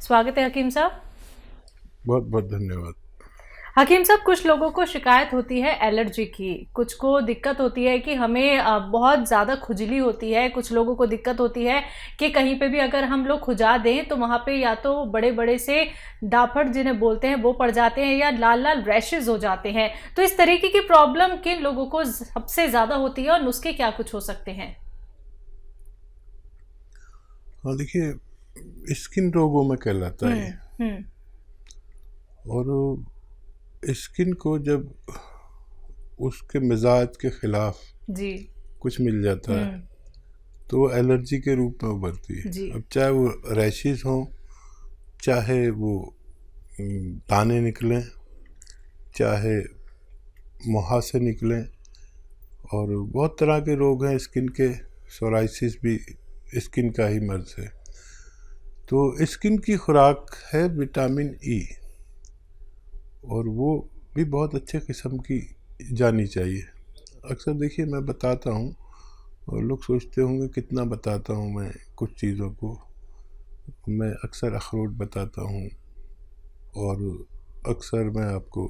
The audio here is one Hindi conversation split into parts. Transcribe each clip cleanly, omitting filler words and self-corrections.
स्वागत है हकीम साहब। बहुत बहुत धन्यवाद। हकीम साहब, कुछ लोगों को शिकायत होती है एलर्जी की, कुछ को दिक्कत होती है कि हमें बहुत ज़्यादा खुजली होती है, कुछ लोगों को दिक्कत होती है कि कहीं पे भी अगर हम लोग खुजा दें तो वहाँ पे या तो बड़े बड़े से डाफड़ जिन्हें बोलते हैं वो पड़ जाते हैं या लाल लाल रैशेज हो जाते हैं। तो इस तरीके की प्रॉब्लम किन लोगों को सबसे ज़्यादा होती है और नुस्खे क्या कुछ हो सकते हैं? हाँ, देखिए, स्किन रोगों में कहलाता है ये। और स्किन को जब उसके मिजाज के खिलाफ जी कुछ मिल जाता है तो वो एलर्जी के रूप में उभरती है। जी अब चाहे वो रैशेज हों, चाहे वो दाने निकलें, चाहे मुहासे निकलें, और बहुत तरह के रोग हैं स्किन के। सोराइसिस भी स्किन का ही मर्ज है। तो स्किन की खुराक है विटामिन ई, और वो भी बहुत अच्छे किस्म की जानी चाहिए। अक्सर देखिए, मैं बताता हूँ और लोग सोचते होंगे कितना बताता हूँ मैं कुछ चीज़ों को। मैं अक्सर अखरोट बताता हूँ और अक्सर मैं आपको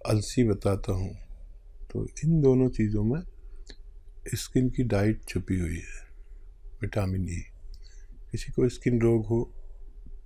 अलसी बताता हूँ। तो इन दोनों चीज़ों में स्किन की डाइट छुपी हुई है, विटामिन ई। किसी को स्किन रोग हो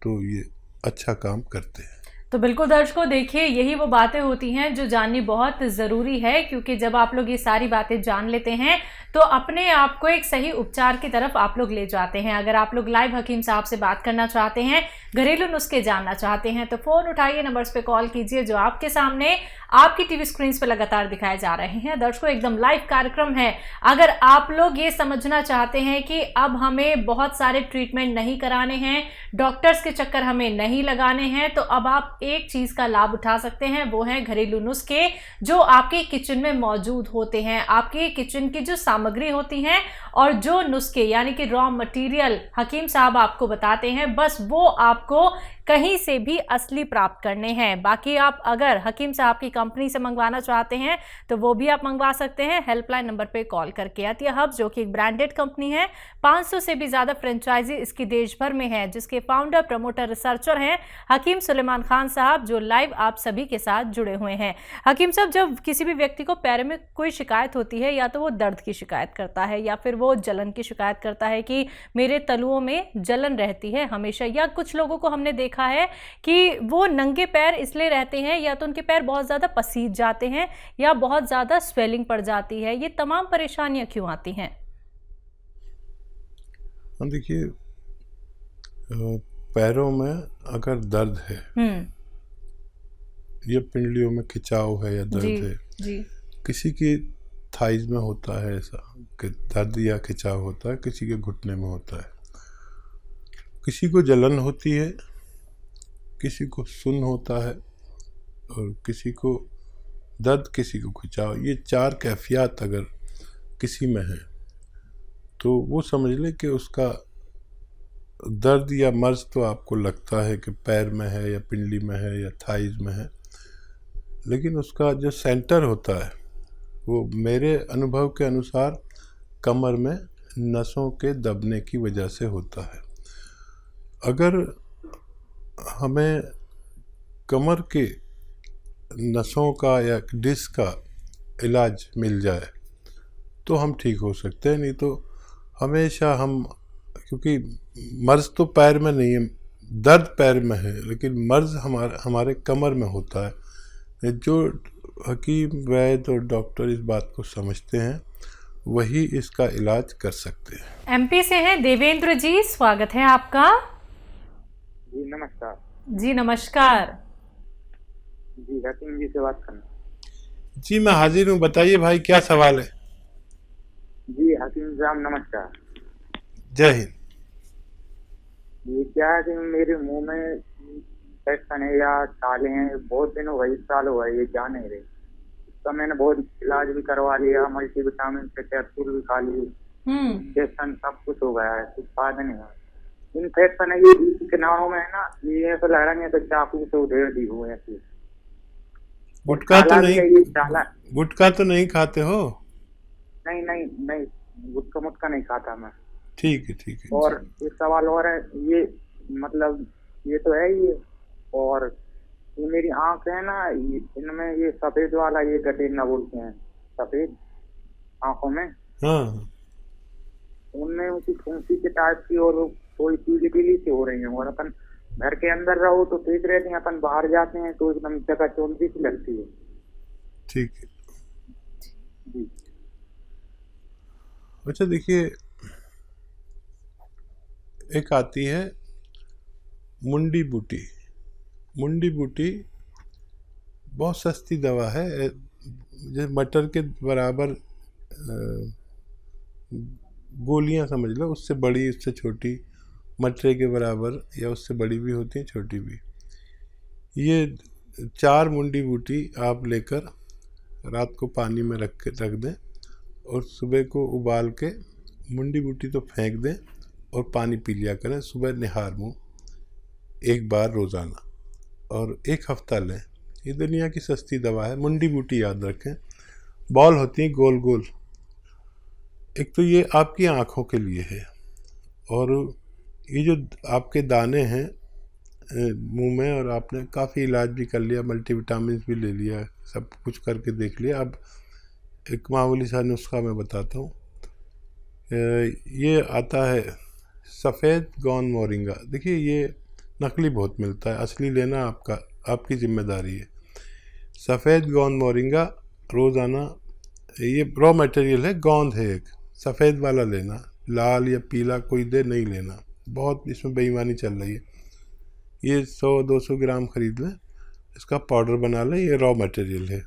तो ये अच्छा काम करते हैं। तो बिल्कुल दर्शकों, देखिए यही वो बातें होती हैं जो जाननी बहुत ज़रूरी है, क्योंकि जब आप लोग ये सारी बातें जान लेते हैं तो अपने आप को एक सही उपचार की तरफ आप लोग ले जाते हैं। अगर आप लोग लाइव हकीम साहब से बात करना चाहते हैं, घरेलू नुस्खे जानना चाहते हैं, तो फ़ोन उठाइए, नंबर्स पे कॉल कीजिए जो आपके सामने आपकी टीवी स्क्रीन पे लगातार दिखाए जा रहे हैं। दर्शकों, एकदम लाइव कार्यक्रम है। अगर आप लोग ये समझना चाहते हैं कि अब हमें बहुत सारे ट्रीटमेंट नहीं कराने हैं, डॉक्टर्स के चक्कर हमें नहीं लगाने हैं, तो अब आप एक चीज का लाभ उठा सकते हैं, वो है घरेलू नुस्खे जो आपके किचन में मौजूद होते हैं। आपके किचन की जो सामग्री होती हैं और जो नुस्खे यानी कि रॉ मटेरियल हकीम साहब आपको बताते हैं, बस वो आपको कहीं से भी असली प्राप्त करने हैं। बाकी आप अगर हकीम साहब की कंपनी से मंगवाना चाहते हैं तो वो भी आप मंगवा सकते हैं हेल्पलाइन नंबर पे कॉल करके। अतिया हब्स जो कि एक ब्रांडेड कंपनी है, 500 से भी ज्यादा फ्रेंचाइजी इसकी देश भर में है, जिसके फाउंडर, प्रमोटर, रिसर्चर हैं हकीम सुलेमान खान साहब, जो लाइव आप सभी के साथ जुड़े हुए हैं। हकीम साहब, जब किसी भी व्यक्ति को पैर में कोई शिकायत होती है, या तो वो दर्द की शिकायत करता है या फिर वो जलन की शिकायत करता है कि मेरे तलुओं में जलन रहती है हमेशा, या कुछ लोगों को हमने देखा है कि वो नंगे पैर इसलिए रहते हैं या तो उनके पैर बहुत ज्यादा पसीज जाते हैं या बहुत ज्यादा स्वेलिंग पड़ जाती है। ये तमाम परेशानियां क्यों आती हैं? देखिए, पैरों में अगर दर्द है या पिंडलियों में खिंचाव है या दर्द है, जी किसी की थाइज में होता है ऐसा कि दर्द या खिंचाव होता है, किसी के घुटने में होता है, किसी को जलन होती है, किसी को सुन्न होता है, और किसी को दर्द, किसी को खिंचाव। ये 4 कैफियत अगर किसी में है तो वो समझ ले कि उसका दर्द या मर्ज तो आपको लगता है कि पैर में है या पिंडली में है या थाइज में है, लेकिन उसका जो सेंटर होता है वो मेरे अनुभव के अनुसार कमर में नसों के दबने की वजह से होता है। अगर हमें कमर के नसों का या डिस्क का इलाज मिल जाए तो हम ठीक हो सकते हैं, नहीं तो हमेशा हम, क्योंकि मर्ज तो पैर में नहीं है, दर्द पैर में है, लेकिन मर्ज हमारे कमर में होता है। जो हकीम, वैद्य और डॉक्टर इस बात को समझते हैं वही इसका इलाज कर सकते हैं। एमपी से हैं देवेंद्र जी, स्वागत है आपका। जी नमस्कार। जी नमस्कार। जी हकीम जी से बात करना। जी मैं हाजिर हूँ, बताइए भाई क्या सवाल है। जी हकीम साहब नमस्कार। जय हिंद। ये क्या है कि मेरे मुंह में इन्फेक्शन है या छाले हैं, बहुत दिन हो गए, 1 साल हो गए, ये जा नहीं रहे। इसका मैंने बहुत इलाज भी करवा लिया, मल्टीविटामिन के कैप्सूल भी खा लिए, इंजेक्शन सब कुछ हो गया है, कुछ फायदा नहीं है। इन्फेक्शन है ये किनारों में है ना, ये ऐसा लग रहा है तो चाकू से उधेड़ दी हुए ऐसी। गुटखा तो नहीं खाते हो? नहीं नहीं नहीं, गुटखा मुटका नहीं खाता मैं। ठीक है ठीक है। और एक सवाल और है, ये मतलब ये तो है ही है। और ये मेरी आंख है ना, इनमें ये सफेद वाला ये गठेना बोलते हैं, सफेद आंखों में, हाँ उनमें उनकी फुंसी के टाइप की और थोड़ी पीली पीली सी हो रही है। और अपन घर के अंदर रहो तो ठीक रहती है, अपन बाहर जाते हैं तो एकदम जगह चौंधी सी लगती है। ठीक है। जी। अच्छा देखिए, एक आती है मुंडी बूटी। मुंडी बूटी बहुत सस्ती दवा है, जैसे मटर के बराबर गोलियां समझ लो, उससे बड़ी उससे छोटी, मटरे के बराबर या उससे बड़ी भी होती हैं, छोटी भी। ये 4 मुंडी बूटी आप लेकर रात को पानी में रख दें और सुबह को उबाल के मुंडी बूटी तो फेंक दें और पानी पी लिया करें सुबह निहार मुँह 1 बार रोज़ाना, और 1 हफ्ता लें। ये दुनिया की सस्ती दवा है। मुंडी बूटी याद रखें, बॉल होती हैं गोल गोल। एक तो ये आपकी आँखों के लिए है, और ये जो आपके दाने हैं मुंह में, और आपने काफ़ी इलाज भी कर लिया, मल्टीविटामिन भी ले लिया, सब कुछ करके देख लिया। अब एक मामूली सा नुस्खा मैं बताता हूँ। ये आता है सफ़ेद गौन मोरिंगा। देखिए ये नकली बहुत मिलता है, असली लेना आपकी जिम्मेदारी है। सफ़ेद गौन मोरिंगा रोज़ाना, ये रॉ मटेरियल है, गोंद है एक, सफ़ेद वाला लेना, लाल या पीला कोई दे नहीं लेना, बहुत इसमें बेईमानी चल रही है। ये 100-200 ग्राम खरीद लें, इसका पाउडर बना लें, ये रॉ मटेरियल है।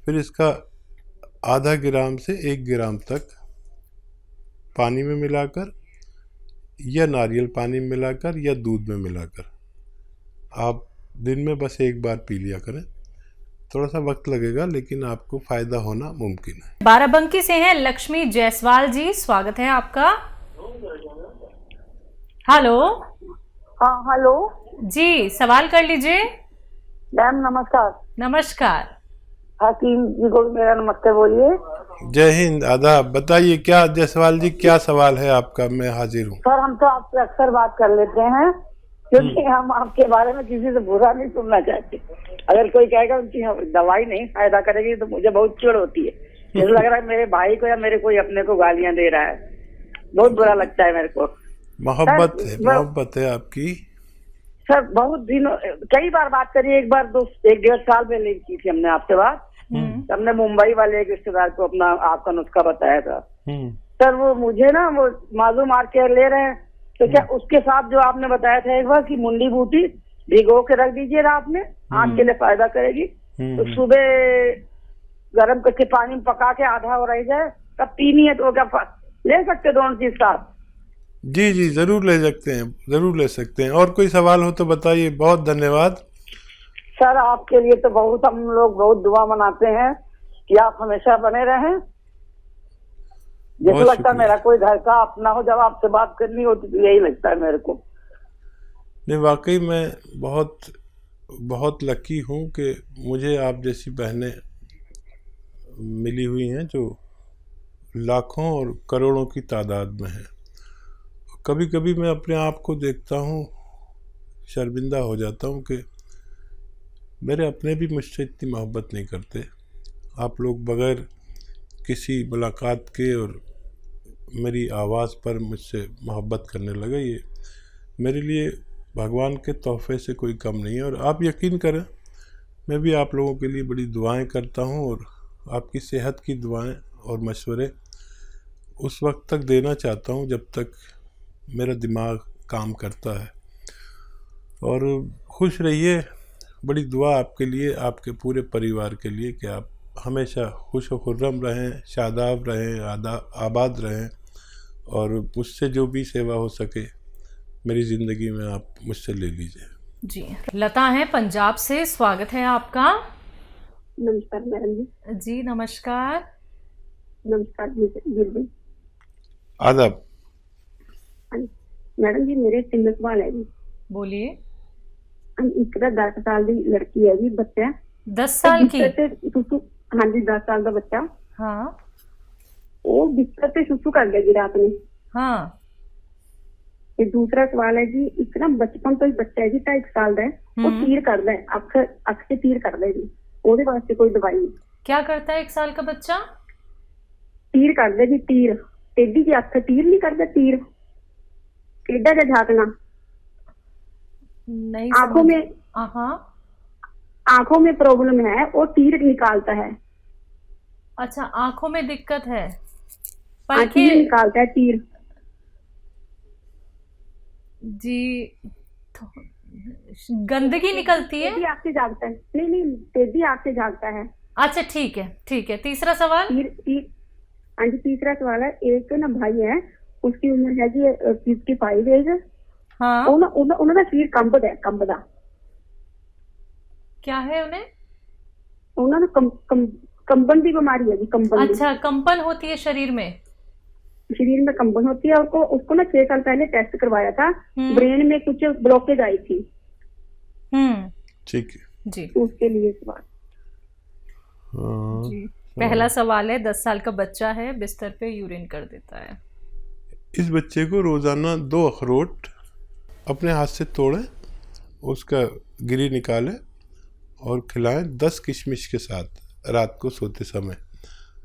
फिर इसका आधा ग्राम से 1 ग्राम तक पानी में मिलाकर या नारियल पानी में मिलाकर या दूध में मिलाकर आप दिन में बस 1 बार पी लिया करें। थोड़ा सा वक्त लगेगा लेकिन आपको फ़ायदा होना मुमकिन है। बाराबंकी से हैं लक्ष्मी जायसवाल जी, स्वागत है आपका। हेलो। हाँ हेलो जी, सवाल कर लीजिए। मैम नमस्कार। नमस्कार। हकीम जी को भी मेरा नमस्ते बोलिए। जय हिंद, आदाब। बताइए क्या जायसवाल जी, क्या सवाल है आपका? मैं हाजिर हूँ। सर हम तो आपसे अक्सर बात कर लेते हैं, क्योंकि हम आपके बारे में किसी से बुरा नहीं सुनना चाहते। अगर कोई कहेगा उनकी दवाई नहीं फायदा करेगी तो मुझे बहुत चिढ़ होती है। मुझे लग रहा है मेरे भाई को या मेरे कोई अपने को गालियां दे रहा है, बहुत बुरा लगता है मेरे को। मोहब्बत है आपकी। सर बहुत दिनों, कई बार बात करी, एक बार 1-1.5 साल पहले की थी हमने आपसे बात। हमने मुंबई वाले एक रिश्तेदार को अपना आपका नुस्खा बताया था। सर वो मुझे ना वो मालूम आर ले रहे हैं, तो क्या उसके साथ जो आपने बताया था एक बार कि मुंडी बूटी भिगो के रख दीजिए रात में, आँख के लिए फायदा करेगी, तो सुबह गर्म करके पानी में पका के आधा हो रह जाए तब पीनी है, तो क्या ले सकते दोनों चीज साथ? जी जी जरूर ले सकते हैं, जरूर ले सकते हैं। और कोई सवाल हो तो बताइए। बहुत धन्यवाद सर, आपके लिए तो बहुत हम लोग बहुत दुआ मनाते हैं कि आप हमेशा बने रहें। जैसे लगता है मेरा कोई घर का अपना हो, जब आपसे बात करनी होती तो यही लगता है मेरे को। नहीं, वाकई मैं बहुत बहुत लकी हूँ कि मुझे आप जैसी बहनें मिली हुई हैं जो लाखों और करोड़ों की तादाद में हैं। कभी कभी मैं अपने आप को देखता हूँ, शर्मिंदा हो जाता हूँ कि मेरे अपने भी मुझसे इतनी मोहब्बत नहीं करते। आप लोग बगैर किसी मुलाकात के और मेरी आवाज़ पर मुझसे मोहब्बत करने लगे, ये मेरे लिए भगवान के तोहफे से कोई कम नहीं है। और आप यकीन करें, मैं भी आप लोगों के लिए बड़ी दुआएं करता हूं, और आपकी सेहत की दुआएं और मशवरे उस वक्त तक देना चाहता हूं जब तक मेरा दिमाग काम करता है। और खुश रहिए, बड़ी दुआ आपके लिए, आपके पूरे परिवार के लिए कि आप हमेशा खुश व खुर्रम रहें, शादाब रहें, आबाद रहें, और मुझसे जो भी सेवा हो सके मेरी ज़िंदगी में आप मुझसे ले लीजिए। जी, लता है पंजाब से, स्वागत है आपका। नमस्कार मैडम जी। जी नमस्कार। नमस्कार जी। आदाब। मैडम जी मेरे 3 सवाल है जी। बोलिए। एक 10 साल की लड़की है जी, बच्चा 10 साल की? हाँ जी 10 साल का बच्चा। हाँ। वो बिस्तर पे सुसु कर गया जी रात में। हाँ। ये दूसरा सवाल है जी, इतना बचपन तो ही बच्चा है जी 2.5 साल का है, वो तीर कर दे, अख से तीर कर दे जी, ਉਹਦੇ ਵਾਸਤੇ कोई दवाई नहीं। क्या करता है 1 साल का बच्चा? तीर कर दे जी, तीर टेढ़ी जी अख, तीर नहीं करता, तीर टेढ़ा जा झाकना नहीं आंखों में, हाँ आंखों में प्रॉब्लम है, वो तीर निकालता है। अच्छा, आंखों में दिक्कत है, तीर निकालता है, तीर जी। तो गंदगी निकलती है, टेढ़ी आंख से जागता है, नहीं टेढ़ी आंख से जागता है। अच्छा ठीक है। तीसरा सवाल? हाँ जी, तीसरा सवाल है, एक ना भाई है, उसकी उम्र है जी 55 एज। हाँ, उन्होंने सिर कंबदा क्या है उन्हें? उन्होंने कंबन की बीमारी है जी, कंबन। अच्छा, कंपन होती है शरीर में? शरीर में कंबन होती है। उसको ना 6 साल पहले टेस्ट करवाया था, ब्रेन में कुछ ब्लॉकेज आई थी। ठीक है जी, उसके लिए सवाल। हाँ, जी। पहला सवाल है, 10 साल का बच्चा है, बिस्तर पे यूरिन कर देता है। इस बच्चे को रोजाना 2 अखरोट अपने हाथ से तोड़ें, उसका गिरी निकालें और खिलाएं 10 किशमिश के साथ रात को सोते समय।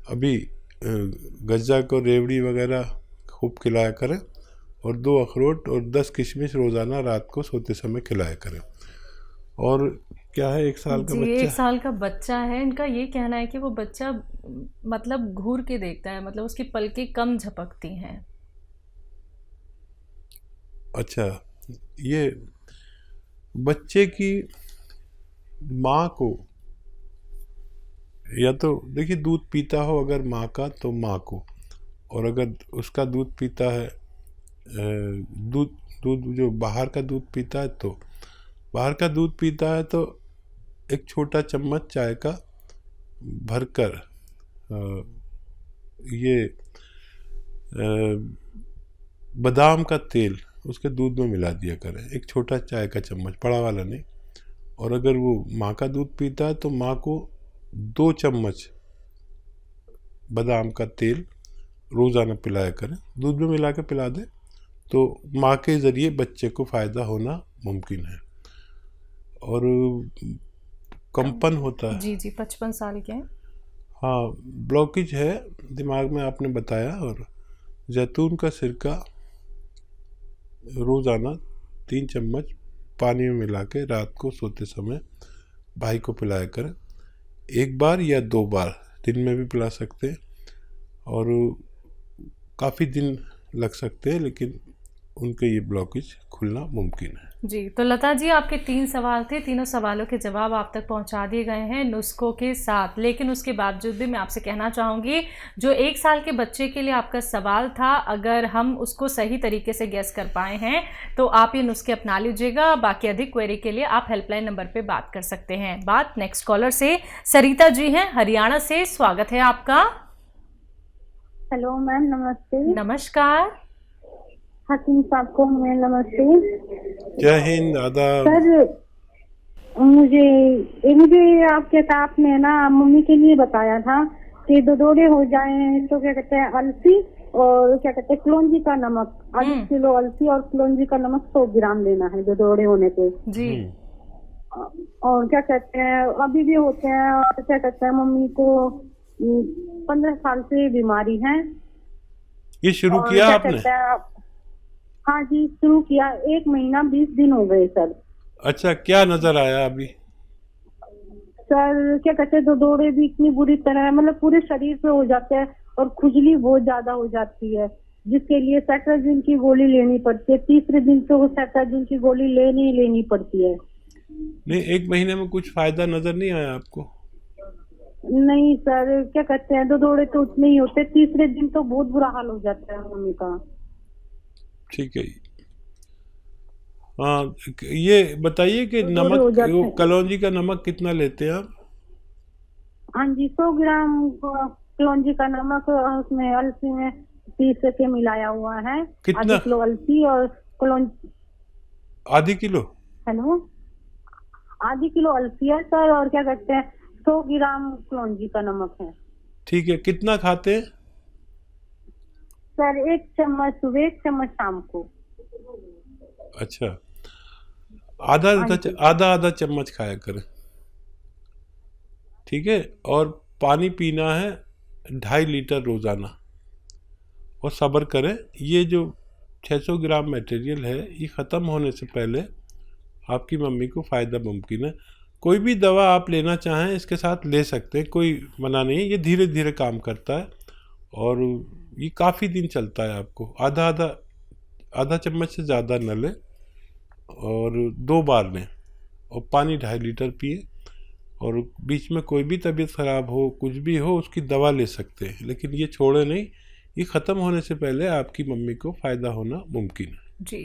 अभी गज्जा को रेवड़ी वगैरह खूब खिलाया करें और 2 अखरोट और 10 किशमिश रोज़ाना रात को सोते समय खिलाया करें। और क्या है, 1 साल का बच्चा, 1 साल का बच्चा है। इनका ये कहना है कि वो बच्चा मतलब घूर के देखता है, मतलब उसकी पलकें कम झपकती हैं। अच्छा, ये बच्चे की माँ को, या तो देखिए दूध पीता हो अगर माँ का तो माँ को, और अगर उसका दूध पीता है, दूध जो बाहर का दूध पीता है, तो बाहर का दूध पीता है तो 1 छोटा चम्मच चाय का भरकर ये बादाम का तेल उसके दूध में मिला दिया करें, 1 छोटा चाय का चम्मच, बड़ा वाला नहीं। और अगर वो माँ का दूध पीता है तो माँ को 2 चम्मच बादाम का तेल रोज़ाना पिलाया करें, दूध में मिला के पिला दें, तो माँ के ज़रिए बच्चे को फ़ायदा होना मुमकिन है। और कंपन होता है जी 55 साल के हैं। हाँ, ब्लॉकेज है दिमाग में आपने बताया। और जैतून का सिरका रोज़ाना 3 चम्मच पानी में मिला के रात को सोते समय भाई को पिलाया करें, 1 बार या 2 बार दिन में भी पिला सकते हैं। और काफ़ी दिन लग सकते हैं, लेकिन उनके ये ब्लॉकेज खुलना मुमकिन है। जी, तो लता जी, आपके 3 सवाल थे, तीनों सवालों के जवाब आप तक पहुंचा दिए गए हैं नुस्खों के साथ। लेकिन उसके बावजूद भी मैं आपसे कहना चाहूँगी, जो 1 साल के बच्चे के लिए आपका सवाल था, अगर हम उसको सही तरीके से गेस कर पाए हैं तो आप ये नुस्खे अपना लीजिएगा। बाकी अधिक क्वेरी के लिए आप हेल्पलाइन नंबर पर बात कर सकते हैं। बात नेक्स्ट कॉलर से सरिता जी हैं, हरियाणा से। स्वागत है आपका। हेलो मैम, नमस्ते। नमस्कार। हकीम साहब को मैं नमस्ते। जय हिंद, आदाब। सर मुझे आपके साथ में ना मम्मी के लिए बताया था कि दौरे हो जाए तो क्या कहते हैं, अलसी और क्या कहते हैं कलौंजी का नमक, 1/2 किलो अलसी और कलौंजी का नमक 100 ग्राम लेना है दौरे होने पे जी। और क्या कहते हैं अभी भी होते हैं, और क्या कहते हैं मम्मी को 15 साल से बीमारी है। ये शुरू किया आपने? हाँ जी, शुरू किया, 1 महीना 20 दिन हो गए सर। अच्छा, क्या नजर आया अभी? सर क्या कहते हैं दौरे भी इतनी बुरी तरह, मतलब पूरे शरीर पे हो जाते हैं और खुजली बहुत ज्यादा हो जाती है, जिसके लिए सेट्राजिन की गोली लेनी पड़ती है। 3रे दिन तो सेट्राजिन की गोली लेनी पड़ती है। नहीं, 1 महीने में कुछ फायदा नजर नहीं आया आपको? नहीं सर, क्या कहते हैं दौरे तो उतने ही होते, 3रे दिन तो बहुत बुरा हाल हो जाता है मम्मी का। ठीक है। हाँ, ये बताइए कि नमक, कलौंजी का नमक कितना लेते हैं आप? हाँ जी, 100 ग्राम कलौंजी का नमक, उसमें अलसी में 30 के मिलाया हुआ है। कितना? 1/2 किलो अलसी और कलौंजी। 1/2 किलो? हेलो, 1/2 किलो अलसी है सर, और क्या कहते हैं 100 ग्राम कलौंजी का नमक है। ठीक है। कितना खाते हैं सर? 1 चम्मच सुबह, 1 चम्मच शाम को। अच्छा, आधा चम्मच खाया करें, ठीक है। और पानी पीना है 2.5 लीटर रोज़ाना। और सब्र करें, ये जो 600 ग्राम मटेरियल है ये ख़त्म होने से पहले आपकी मम्मी को फ़ायदा मुमकिन है। कोई भी दवा आप लेना चाहें इसके साथ ले सकते हैं, कोई मना नहीं है। ये धीरे धीरे काम करता है और ये काफ़ी दिन चलता है। आपको आधा चम्मच से ज़्यादा न लें और 2 बार लें, और पानी 2.5 लीटर पिए। और बीच में कोई भी तबीयत ख़राब हो, कुछ भी हो, उसकी दवा ले सकते हैं, लेकिन ये छोड़े नहीं। ये ख़त्म होने से पहले आपकी मम्मी को फ़ायदा होना मुमकिन है। जी।